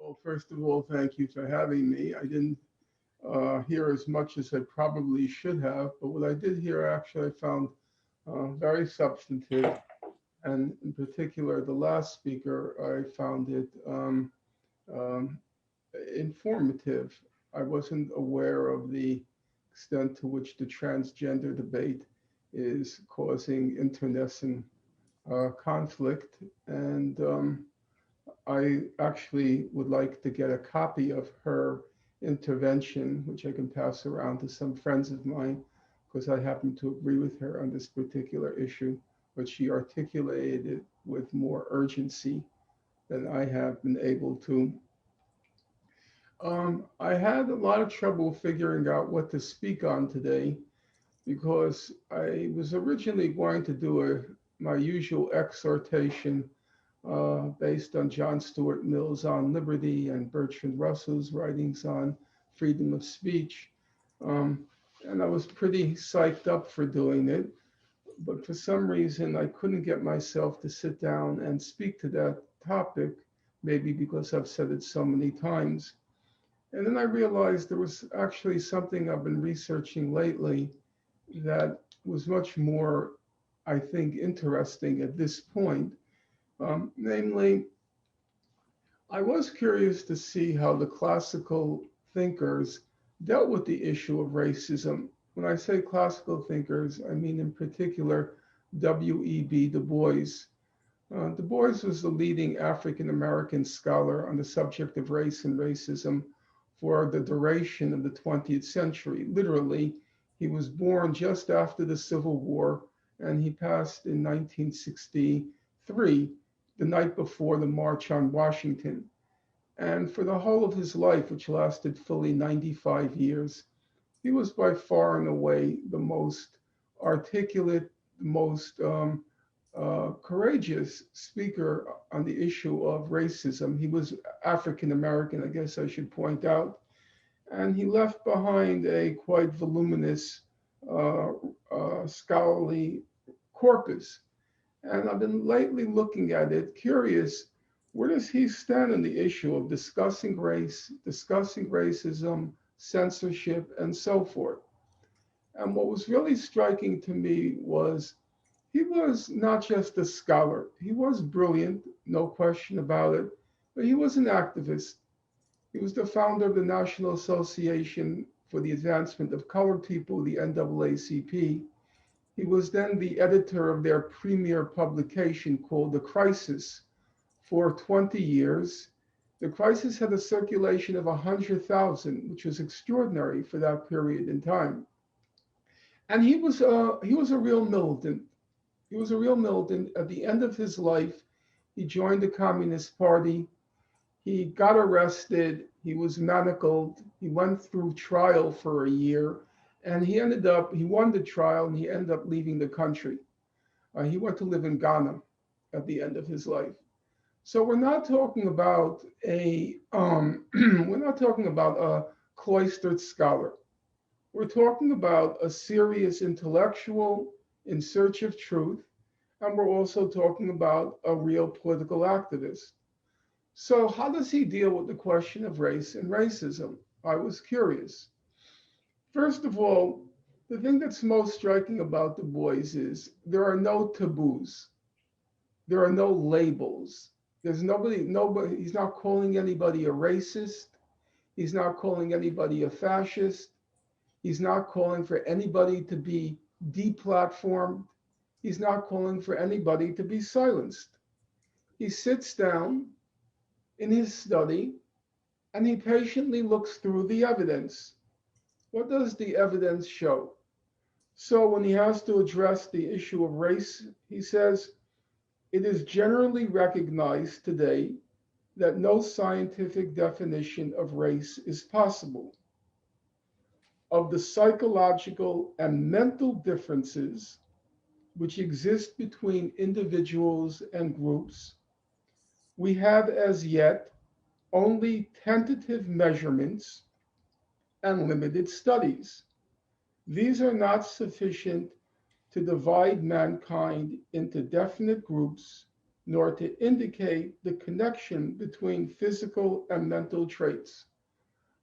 Well, first of all, thank you for having me. I didn't hear as much as I probably should have, but what I did hear actually I found very substantive. And in particular, the last speaker, I found it um, informative. I wasn't aware of the extent to which the transgender debate is causing internecine conflict. And I actually would like to get a copy of her intervention, which I can pass around to some friends of mine, because I happen to agree with her on this particular issue, but she articulated it with more urgency than I have been able to. I had a lot of trouble figuring out what to speak on today because I was originally going to do my usual exhortation based on John Stuart Mill's On Liberty and Bertrand Russell's writings on freedom of speech. Um, and I was pretty psyched up for doing it, but for some reason I couldn't get myself to sit down and speak to that topic, maybe because I've said it so many times. And then I realized there was actually something I've been researching lately that was much more, I think, interesting at this point. Namely, I was curious to see how the classical thinkers dealt with the issue of racism. When I say classical thinkers, I mean in particular W.E.B. Du Bois. Du Bois was the leading African American scholar on the subject of race and racism for the duration of the 20th century. Literally, he was born just after the Civil War and he passed in 1963, the night before the March on Washington. And for the whole of his life, which lasted fully 95 years, he was by far and away the most articulate, the most courageous speaker on the issue of racism. He was African American, I guess I should point out. And he left behind a quite voluminous scholarly corpus. And I've been lately looking at it, curious, where does he stand on the issue of discussing race, discussing racism, censorship, and so forth? And what was really striking to me was he was not just a scholar. He was brilliant, no question about it, but he was an activist. He was the founder of the National Association for the Advancement of Colored People, the NAACP. He was then the editor of their premier publication called The Crisis for 20 years. The Crisis had a circulation of 100,000, which was extraordinary for that period in time. And he was a real militant. He was a real militant. At the end of his life, he joined the Communist Party. He got arrested. He was manacled. He went through trial for a year. And he won the trial and he ended up leaving the country. He went to live in Ghana at the end of his life. So we're not talking about we're not talking about a cloistered scholar. We're talking about a serious intellectual in search of truth, and we're also talking about a real political activist. So how does he deal with the question of race and racism? I was curious. First of all, the thing that's most striking about Du Bois is there are no taboos. There are no labels. There's nobody, he's not calling anybody a racist. He's not calling anybody a fascist. He's not calling for anybody to be deplatformed. He's not calling for anybody to be silenced. He sits down in his study and he patiently looks through the evidence. What does the evidence show? So when he has to address the issue of race, he says, it is generally recognized today that no scientific definition of race is possible. Of the psychological and mental differences which exist between individuals and groups, we have as yet only tentative measurements and limited studies. These are not sufficient to divide mankind into definite groups nor to indicate the connection between physical and mental traits.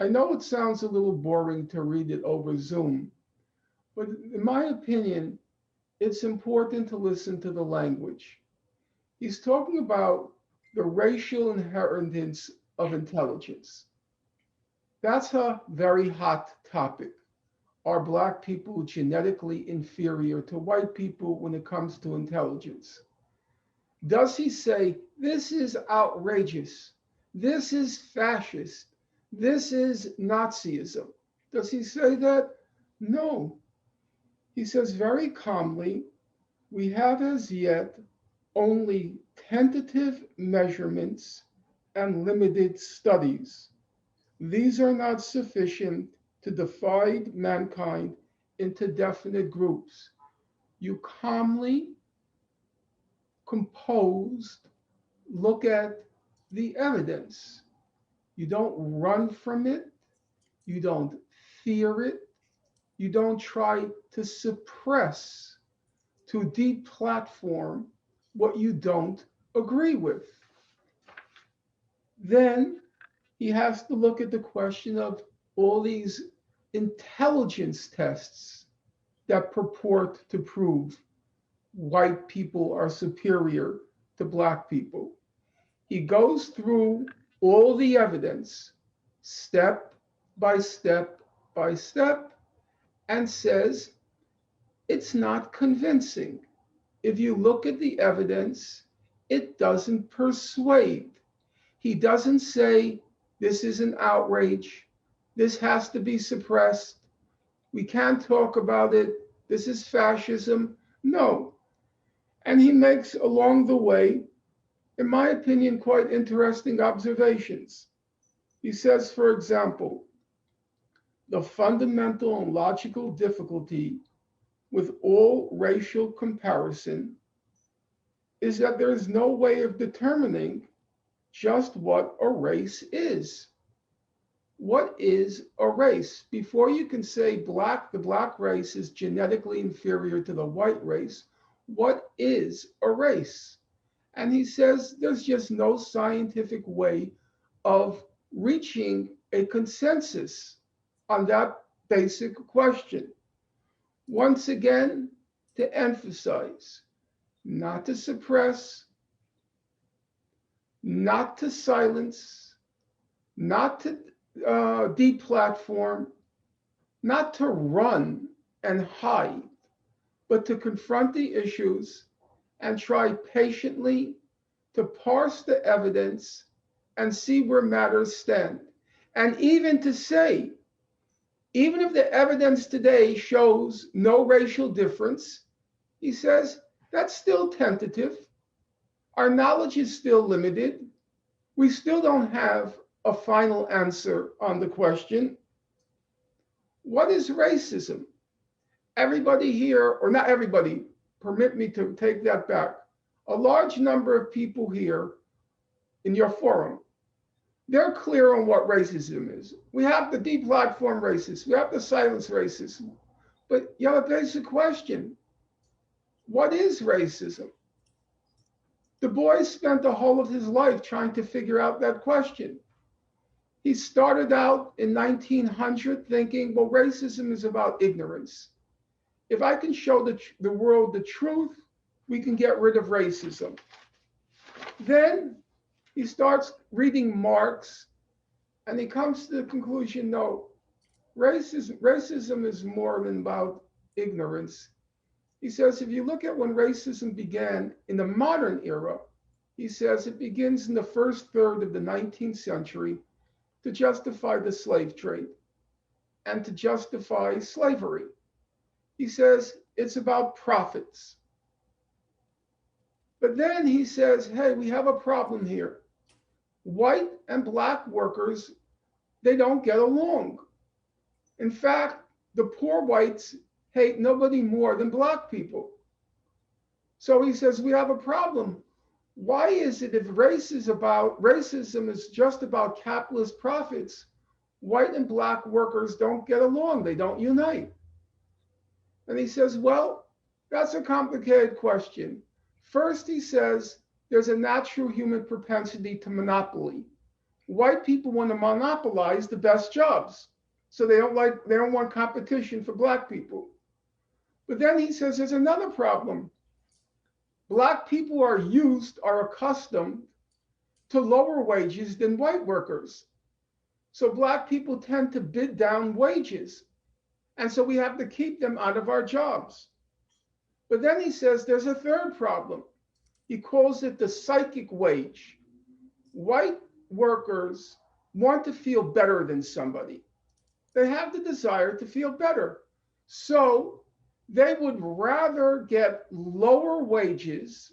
I know it sounds a little boring to read it over Zoom, but in my opinion, it's important to listen to the language. He's talking about the racial inheritance of intelligence. That's a very hot topic. Are Black people genetically inferior to white people when it comes to intelligence? Does he say, this is outrageous, this is fascist, this is Nazism? Does he say that? No. He says very calmly, we have as yet only tentative measurements and limited studies. These are not sufficient to divide mankind into definite groups. You calmly, composed, look at the evidence. You don't run from it. You don't fear it. You don't try to suppress, to deplatform what you don't agree with. Then he has to look at the question of all these intelligence tests that purport to prove white people are superior to Black people. He goes through all the evidence step by step by step and says it's not convincing. If you look at the evidence, it doesn't persuade. He doesn't say this is an outrage, this has to be suppressed, we can't talk about it, this is fascism. No. And he makes along the way, in my opinion, quite interesting observations. He says, for example, the fundamental and logical difficulty with all racial comparison is that there is no way of determining just what a race is. What is a race? Before you can say the Black race is genetically inferior to the white race, what is a race? And he says there's just no scientific way of reaching a consensus on that basic question. Once again, to emphasize, not to suppress, not to silence, not to deplatform, not to run and hide, but to confront the issues and try patiently to parse the evidence and see where matters stand. And even to say, even if the evidence today shows no racial difference, he says, that's still tentative. Our knowledge is still limited. We still don't have a final answer on the question. What is racism? Everybody here, or not everybody, permit me to take that back. A large number of people here in your forum, they're clear on what racism is. We have the deplatform racists, we have the silence racists, but you have a basic question. What is racism? Du Bois spent the whole of his life trying to figure out that question. He started out in 1900 thinking, well, racism is about ignorance. If I can show the world the truth, we can get rid of racism. Then he starts reading Marx and he comes to the conclusion, no, racism is more than about ignorance. He says, if you look at when racism began in the modern era, he says it begins in the first third of the 19th century to justify the slave trade and to justify slavery. He says it's about profits. But then he says, hey, we have a problem here. White and Black workers, they don't get along. In fact, the poor whites hate nobody more than Black people. So he says, we have a problem. Why is it if racism is just about capitalist profits, white and Black workers don't get along, they don't unite? And he says, well, that's a complicated question. First, he says, there's a natural human propensity to monopoly. White people want to monopolize the best jobs. So they don't want competition for black people. But then he says there's another problem. Black people are accustomed to lower wages than white workers. So black people tend to bid down wages. And so we have to keep them out of our jobs. But then he says there's a third problem. He calls it the psychic wage. White workers want to feel better than somebody. They have the desire to feel better. So they would rather get lower wages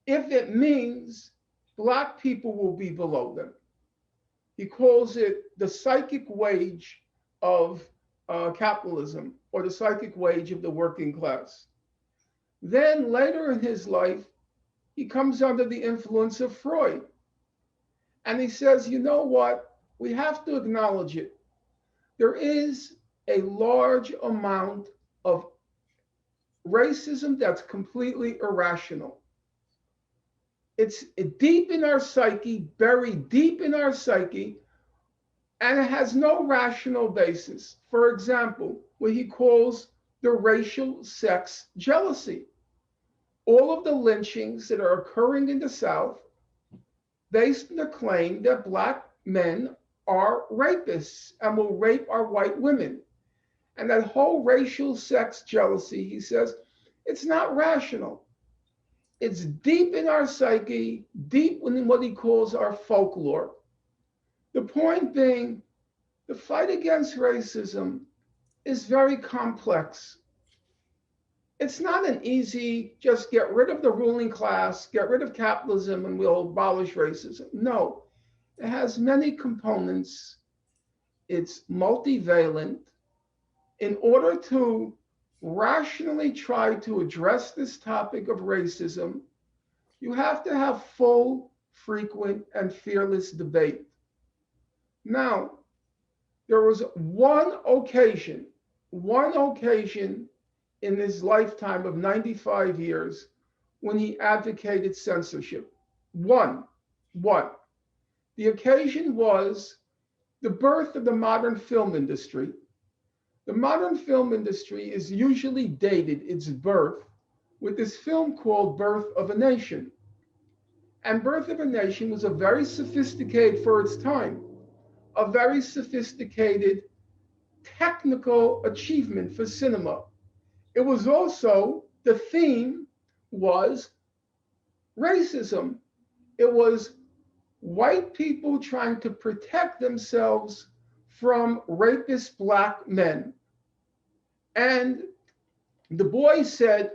if it means black people will be below them. He calls it the psychic wage of capitalism, or the psychic wage of the working class. Then later in his life, he comes under the influence of Freud. And he says, you know what? We have to acknowledge it. There is a large amount of racism that's completely irrational. It's deep in our psyche, buried deep in our psyche, and it has no rational basis. For example, what he calls the racial sex jealousy. All of the lynchings that are occurring in the South based on the claim that black men are rapists and will rape our white women. And that whole racial sex jealousy, he says, it's not rational. It's deep in our psyche, deep in what he calls our folklore. The point being, the fight against racism is very complex. It's not an easy, just get rid of the ruling class, get rid of capitalism, and we'll abolish racism. No, it has many components. It's multivalent. In order to rationally try to address this topic of racism, you have to have full, frequent, and fearless debate. Now, there was one occasion in his lifetime of 95 years when he advocated censorship. One. The occasion was the birth of the modern film industry. The modern film industry is usually dated, its birth, with this film called Birth of a Nation. And Birth of a Nation was a very sophisticated, for its time, a very sophisticated technical achievement for cinema. It was also, the theme was racism. It was white people trying to protect themselves from rapist black men. And the Bois said,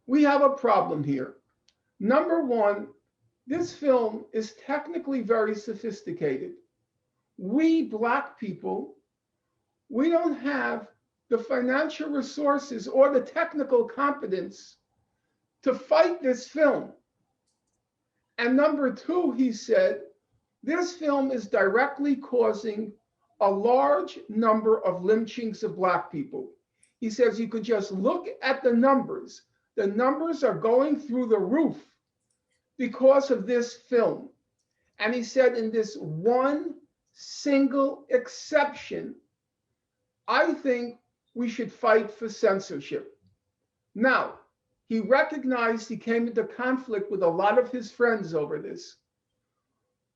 we have a problem here. Number one, this film is technically very sophisticated. We black people, we don't have the financial resources or the technical competence to fight this film. And number two, he said, this film is directly causing a large number of lynchings of black people. He says you could just look at the numbers. The numbers are going through the roof because of this film. And he said in this one single exception, I think we should fight for censorship. Now, he recognized he came into conflict with a lot of his friends over this.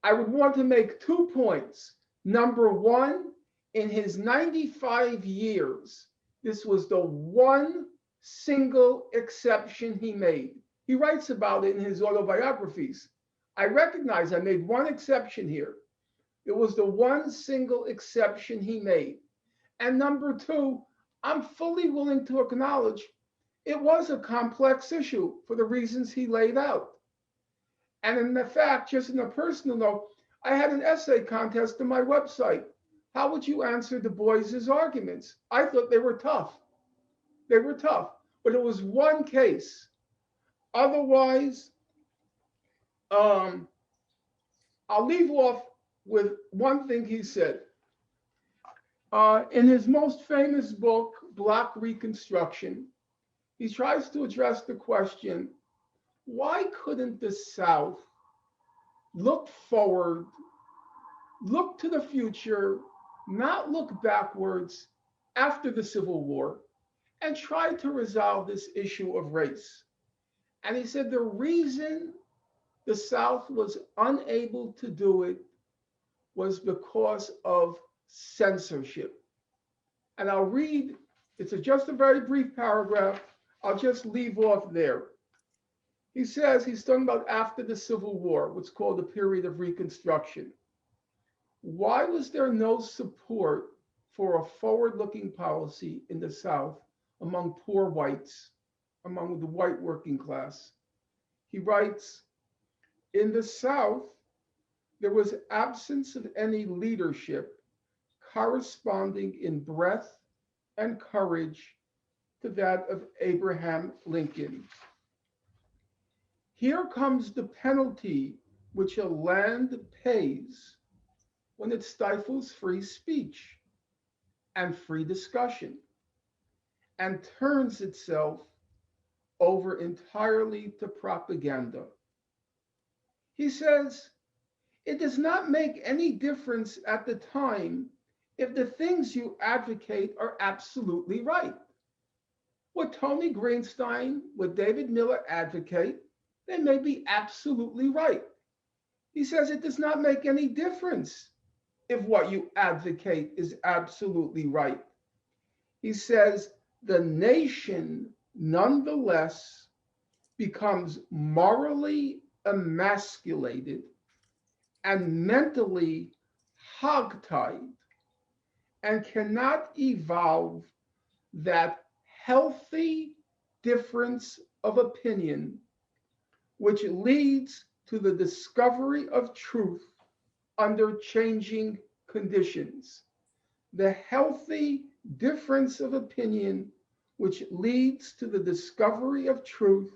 I would want to make 2 points. Number one, in his 95 years, this was the one single exception he made. He writes about it in his autobiographies. I recognize I made one exception here. It was the one single exception he made. And number two, I'm fully willing to acknowledge it was a complex issue for the reasons he laid out. And in fact, just in a personal note, I had an essay contest on my website. How would you answer Du Bois's arguments? I thought they were tough. They were tough, but it was one case. Otherwise, I'll leave off with one thing he said. In his most famous book, Black Reconstruction, he tries to address the question, why couldn't the South look forward, look to the future, not look backwards after the Civil War, and try to resolve this issue of race? And he said the reason the South was unable to do it was because of censorship. And I'll read, just a very brief paragraph. I'll just leave off there. He says, he's talking about after the Civil War, what's called the period of Reconstruction. Why was there no support for a forward-looking policy in the South among poor whites, among the white working class? He writes, in the South, there was absence of any leadership corresponding in breadth and courage to that of Abraham Lincoln. Here comes the penalty which a land pays when it stifles free speech and free discussion and turns itself over entirely to propaganda. He says, it does not make any difference at the time if the things you advocate are absolutely right. What Tony Greenstein, what David Miller advocate, they may be absolutely right. He says it does not make any difference if what you advocate is absolutely right. He says the nation nonetheless becomes morally emasculated and mentally hogtied and cannot evolve that healthy difference of opinion which leads to the discovery of truth under changing conditions. The healthy difference of opinion which leads to the discovery of truth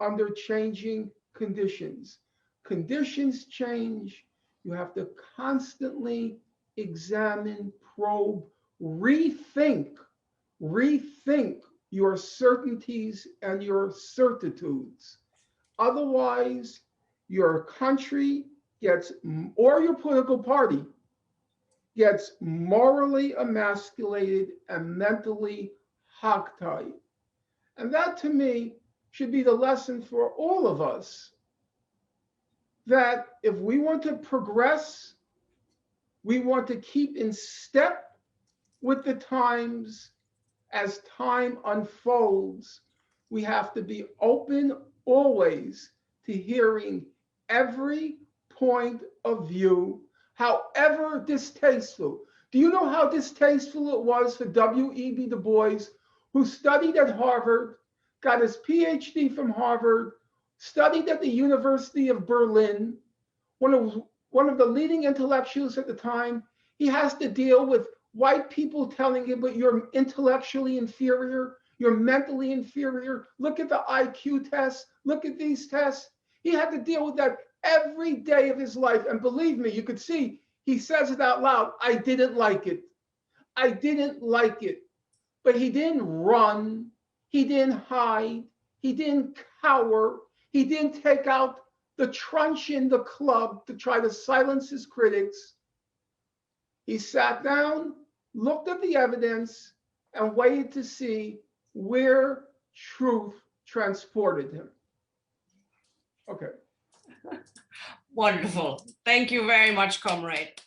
under changing conditions. Conditions change. You have to constantly examine, probe, rethink your certainties and your certitudes. Otherwise, your country gets, or your political party gets morally emasculated and mentally hogtied. And that to me should be the lesson for all of us, that if we want to progress, we want to keep in step with the times as time unfolds, we have to be open always to hearing every point of view, however distasteful. Do you know how distasteful it was for W.E.B. Du Bois, who studied at Harvard, got his PhD from Harvard, studied at the University of Berlin, one of the leading intellectuals at the time? He has to deal with white people telling him, but you're intellectually inferior, you're mentally inferior. Look at the IQ tests, look at these tests. He had to deal with that every day of his life. And believe me, you could see he says it out loud. I didn't like it. I didn't like it. But he didn't run. He didn't hide. He didn't cower. He didn't take out the truncheon, the club, to try to silence his critics. He sat down, looked at the evidence, and waited to see where truth transported him. Okay. Wonderful. Thank you very much, comrade.